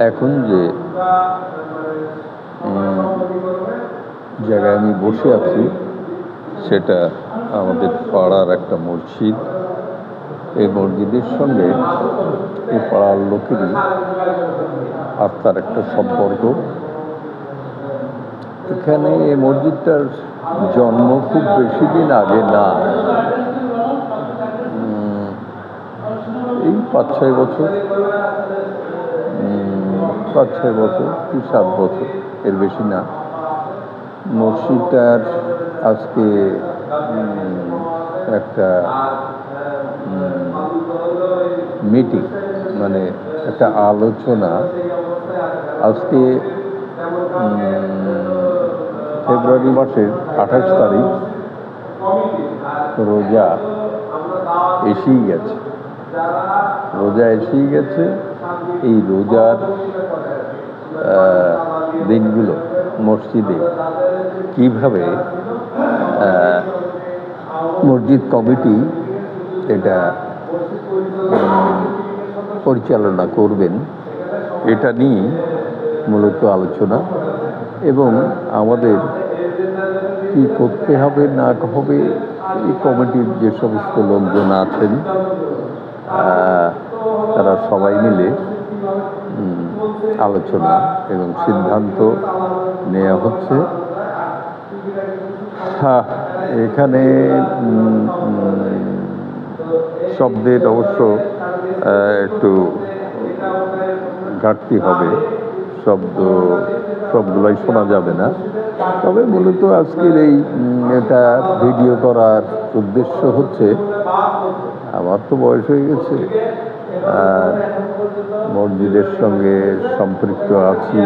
এখন যে জায়গায় আমি বসে আছি সেটা আমাদের পাড়ার একটা মসজিদ। এই মসজিদের সঙ্গে এই পাড়ার লোকেরই আস্থার একটা সম্পর্ক। এখানে এই মসজিদটার জন্ম খুব বেশি দিন আগে না, এই 5-6 বছর, 5-6 বছর কি 7 বছর, এর বেশি না। মসজিদটার আজকে একটা মিটিং, মানে একটা আলোচনা আজকে ফেব্রুয়ারি মাসের 28 তারিখ, রোজা এসেই গেছে। এই রোজার দিনগুলো মসজিদে কিভাবে মসজিদ কমিটি এটা পরিচালনা করবেন, এটা নিয়ে মূলত আলোচনা, এবং আমাদের কি করতে হবে না হবে এই কমিটির যে সমস্ত লোকজন আছেন তারা সবাই মিলে আলোচনা এবং সিদ্ধান্ত নেওয়া হচ্ছে। এখানে শব্দের অবশ্য একটু ঘাটতি হবে, সবগুলোই শোনা যাবে না। তবে মূলত আজকের এটা ভিডিও করার উদ্দেশ্য হচ্ছে, আমার তো বয়স হয়ে গেছে আর মসজিদের সঙ্গে সম্পৃক্ত আছি,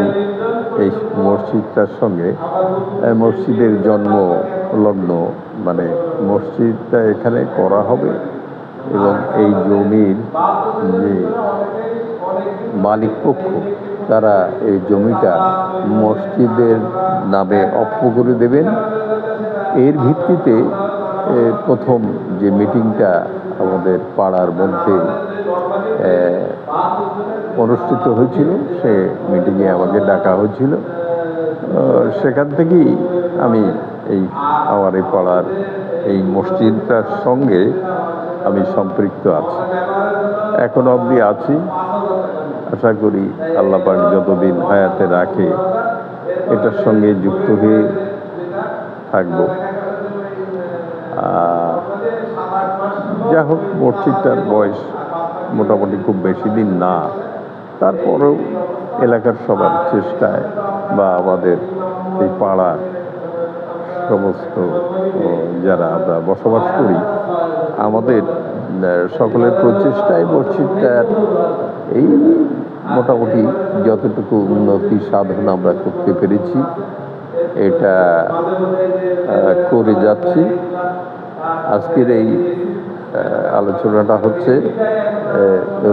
এই মসজিদটার সঙ্গে। মসজিদের জন্ম লগ্ন, মানে মসজিদটা এখানে করা হবে এবং এই জমির যে মালিক পক্ষ তারা এই জমিটা মসজিদের নামে অক্ষ করে দেবেন। এর ভিত্তিতে প্রথম যে মিটিংটা আমাদের পাড়ার মধ্যে অনুষ্ঠিত হয়েছিল, সে মিটিংয়ে আমাকে ডাকা হয়েছিল। সেখান থেকেই আমি আমার এই পাড়ার এই মসজিদটার সঙ্গে আমি সম্পৃক্ত আছি, এখন অবধি আছি। আশা করি আল্লাহ পাক যতদিন হায়াতে রাখে এটার সঙ্গে যুক্ত হয়ে থাকব। যা হোক, মসজিদটার বয়স মোটামুটি খুব বেশি দিন না, তারপরেও এলাকার সবার চেষ্টায় বা আমাদের এই পাড়ার সমস্ত যারা আমরা বসবাস করি, আমাদের সকলের প্রচেষ্টায় মসজিদটার এই মোটামুটি যতটুকু উন্নতি সাধন আমরা করতে পেরেছি এটা করে যাচ্ছি। আজকের এই আলোচনাটা হচ্ছে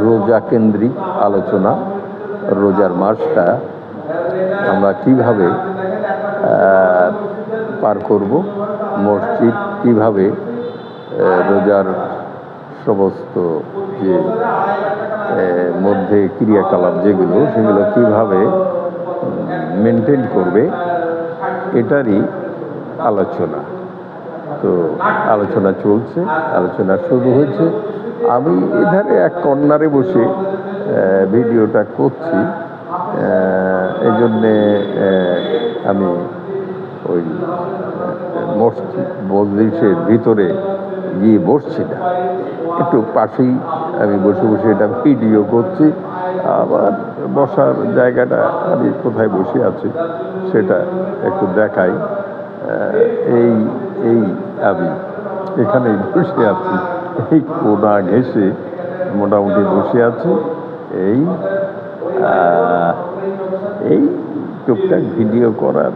রোজা কেন্দ্রিক আলোচনা। রোজার মাসটা আমরা কিভাবে পার করব, মসজিদ কিভাবে রোজার সমস্ত যে মধ্যে ক্রিয়াকলাপ যেগুলো সেগুলো কিভাবে মেনটেন করবে, এটারই আলোচনা। তো আলোচনা চলছে, আলোচনা শুরু হয়েছে। আমি এধারে এক কর্নারে বসে ভিডিওটা করছি, এই জন্যে আমি ওই মসজিদের ভিতরে গিয়ে বসছি না, একটু পাশেই আমি বসে বসে এটা ভিডিও করছি। আবার বসার জায়গাটা আমি কোথায় বসে আছি সেটা একটু দেখাই। আমি এখানেই বসে আছি, এই কোনা ঘেঁষে মোটামুটি বসে আছি। এই টুকটাক ভিডিও করার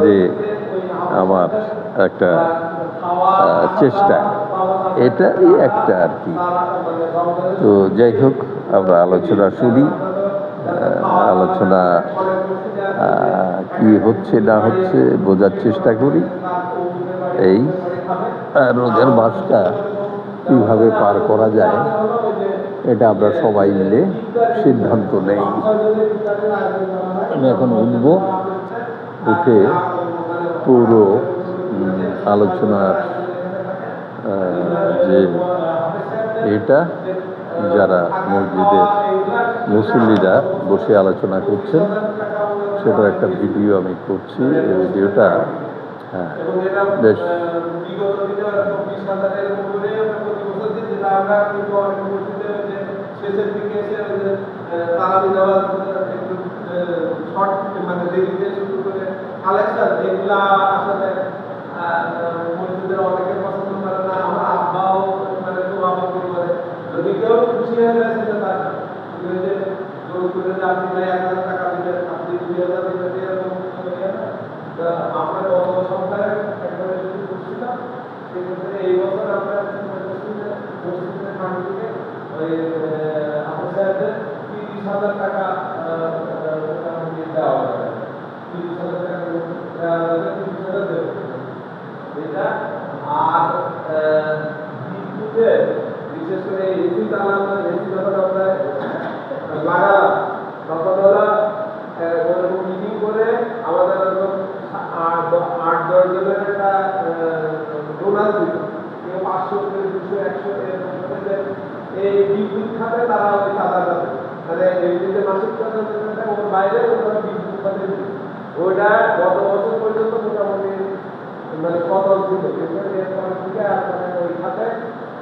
যে আমার একটা চেষ্টা, এটাই একটা আর কি। তো যাই হোক, আমরা আলোচনা শুনি, আলোচনা কি হচ্ছে না হচ্ছে বোঝার চেষ্টা করি। রোজার মাসটা কীভাবে পার করা যায় এটা আমরা সবাই মিলে সিদ্ধান্ত নেই। আমি এখন উঠব, উঠে পুরো আলোচনার যে এটা যারা মসজিদের মুসল্লিরা বসে আলোচনা করছেন সেটার একটা ভিডিও আমি করছি। এই ভিডিওটা বেশ মসজিদের অনেকে পছন্দ করে না, আমার আব্বাও মানে তো আমার পরিবারে যদি কেউ খুশি হয়ে গেছে তার জোর করে আপনি 1,000 টাকা দিলেন, আপনি 2,000 দিলেন, এরকম আমরা গত সপ্তাহে একবারে শুরু করছিলাম। সেক্ষেত্রে এই বছর আমরা মসজিদের ফান্ড থেকে ওই আমাদের 30,000 টাকা দেওয়া হবে। 30,000 টাকা দেওয়া হবে, 30,000 দেবো এটা। আর বিদ্যুতে বিশেষ করে এসি চালানো, এসি যখন আমরা লাগালাম তখন ওরা মিটিং করে আমাদের 8-10 জনের একটা ডোনার দিল, কেউ 500, কেউ 200, 100 এরকম করে এই বিদ্যুৎ খাতে তারা ওই চাঁদাটা মানে এমনিতে মাসিক চাঁদা ওর বাইরে ওরা বিদ্যুৎ খাতে ওইটা গত বছর পর্যন্ত মোটামুটি মানে সচল ছিল, কিন্তু এরপর থেকে আপনার ওই খাতে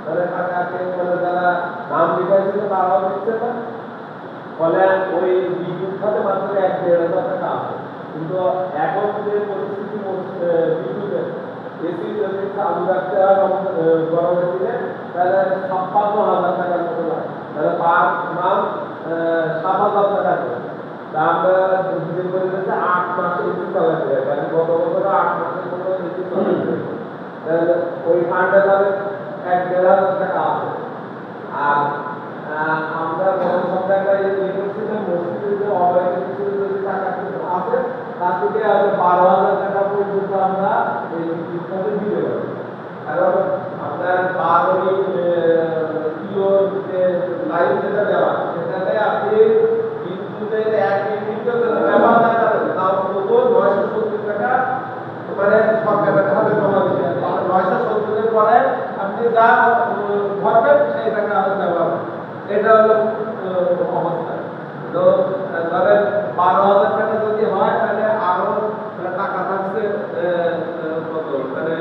মানে টাকাকে মানে যারা নাম লিখাইছিল তারাও দিচ্ছে না। ফলে ওই বিদ্যুৎ খাতে মাত্র 1-1,500 টাকা আছে। কিন্তু এখন যে পরিস্থিতি বিদ্যুতের এসি যদি চালু রাখতে হয় গরমের দিনে তাহলে 56,000 টাকার মতো লাগে, তাহলে পার মাস 7,000 টাকা করে। আমরা যে করে 8 মাসে এসি চালাতে হয়, মানে গত বছর 8 মাসের মতো এসি চালাতে হয়, তাহলে ওই ফান্ডে তাহলে 1,500 টাকা আছে। আর আমরা গত সপ্তাহে ইয়ে করছিলাম মসজিদে যে অবৈধ কিছু যদি টাকা আছে তার থেকে 12,000 টাকা পর্যন্ত আমরা এই বিদ্যুৎ দিতে পারি। কারণ আপনার 12 কিলো যে লাইন যেটা দেওয়া সেটাতে আপনি বিদ্যুতের 1 ইউনিট ব্যবহার না করেন তাও তবু 970 টাকা মানে সরকারের হাতে জমা দিতে হবে। 970 এর পরে আপনি যা ভরবেন সেই টাকা ব্যবহার, এটা হলো অবস্থা। তো ধরেন 12,000 টাকা যদি হয় তাহলে আরো টাকা থাকছে কত মানে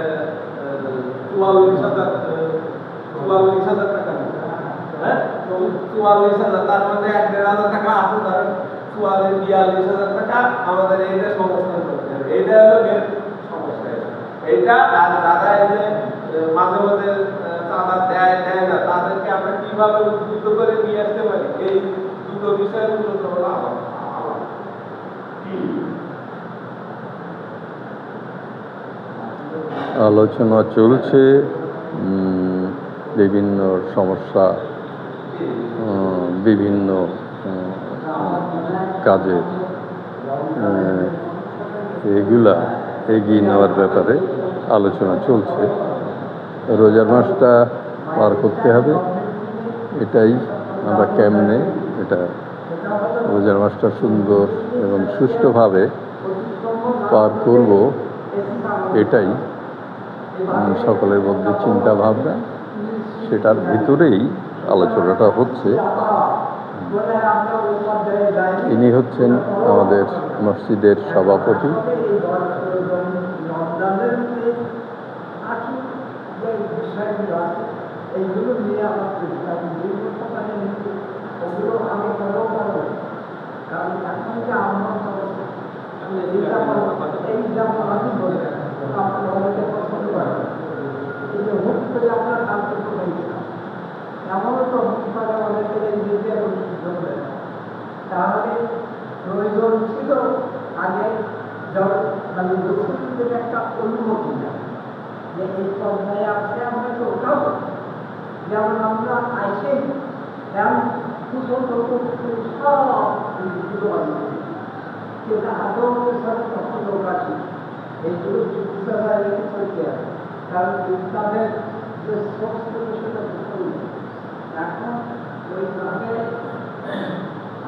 44,000 টাকা, হ্যাঁ 44,000, তার মধ্যে 1,500 টাকা আছে, ধরেন 42,000 টাকা আমাদের এইটা সংস্থান করতে হবে। এইটা হলো মেন সমস্যা এইটা। আর যারা এই যে মাঝে মাঝে চাঁদা দেয় না তাদেরকে আমরা কিভাবে উদ্বুদ্ধ করে নিয়ে আসতে পারি, এই দুটো বিষয়ের মূলত হলো আলোচনা চলছে। বিভিন্ন সমস্যা, বিভিন্ন কাজে এগুলা এগিয়ে নেওয়ার ব্যাপারে আলোচনা চলছে। রোজার মাসটা পার করতে হবে, এটাই আমরা কেমনে এটা রোজার মাসটা সুন্দর এবং সুষ্ঠুভাবে পার করব এটাই সকলের মধ্যে চিন্তা ভাবনা, সেটার ভিতরেই আলোচনাটা হচ্ছে। ইনি হচ্ছেন আমাদের মসজিদের সভাপতি। এইগুলো নিয়ে আমার ওগুলো আমি বড় বড় কারণ এখন যে আমার এই যেমন আমি বলি আপনার অনেকে পছন্দ করে এই যে হুট করে আপনার কালকে করেছিলাম এমনও তো হুট করে অনেকের এই নিজে ধরবে, তাহলে প্রয়োজন ছিল আগে মানে মুসলিমদের একটা অনুমতি নেয় যে এই পর্যায়ে আছে আমরা তো ওটাও যেমন আমরা আইসেই এমন সব কিন্তু আদৌ সাথে কত লোক আছে এইগুলো চিকিৎসা করতে হবে। কারণ ইসলামের যে সোর্স সেটা বুঝতে এখন ওই ভাবে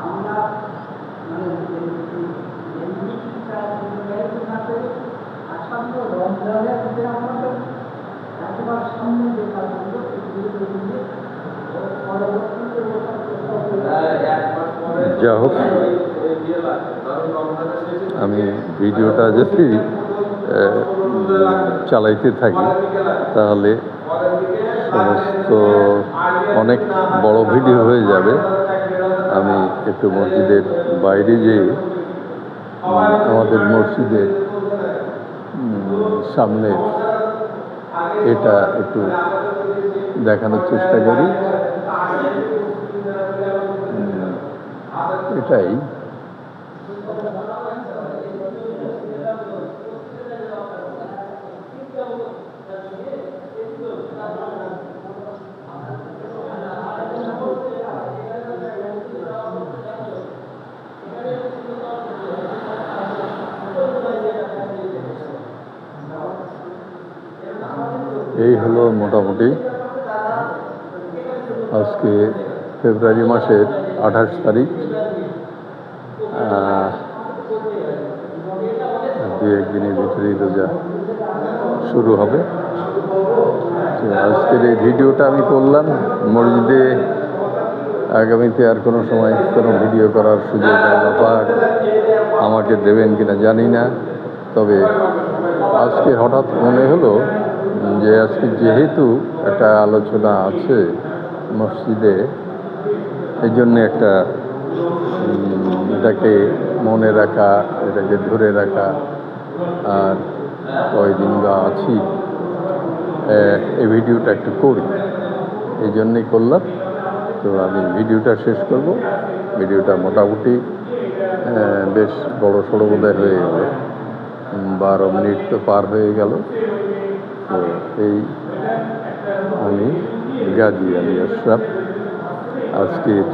আমরা মানে না করে আসন্ন রমজানের যে আমাদের একবার সামনে যে কাজগুলো পরবর্তীতে যা হোক, আমি ভিডিওটা যদি চালাইতে থাকি তাহলে সমস্ত অনেক বড় ভিডিও হয়ে যাবে। আমি একটু মসজিদের বাইরে যেয়ে আমাদের মসজিদের সামনে এটা একটু দেখানোর চেষ্টা করি। এটাই এই হলো মোটামুটি আজকে ফেব্রুয়ারি মাসের 28 তারিখ। দু একদিনের ভিতরেই রোজা শুরু হবে। তো আজকের এই ভিডিওটা আমি করলাম। মসজিদে আগামীতে আর কোনো সময় কোনো ভিডিও করার সুযোগ আল্লাহ পাক আমাকে দেবেন কিনা জানি না। তবে আজকে হঠাৎ মনে হলো যে আজকে যেহেতু একটা আলোচনা আছে মসজিদে, এই জন্য একটা এটাকে মনে রাখা, এটাকে ধরে রাখা, আর কয়দিন বা আছি এই ভিডিওটা একটু করি, এই জন্যই করলাম। তো আমি ভিডিওটা শেষ করব। ভিডিওটা মোটামুটি বেশ বড় সড়ো বোধহয় হয়ে গেল, 12 মিনিট তো পার হয়ে গেল। তো এই আমি গাজী আলী আশরাফ, আজকের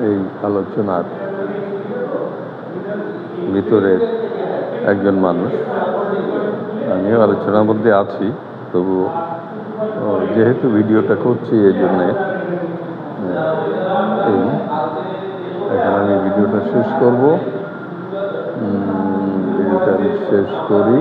এই আলোচনার ভিতরের একজন মানুষ। আমিও আলোচনার মধ্যে আছি, তবু যেহেতু ভিডিওটা করছি এই জন্যে এখন আমি ভিডিওটা শেষ করব। ভিডিওটা আমি শেষ করি।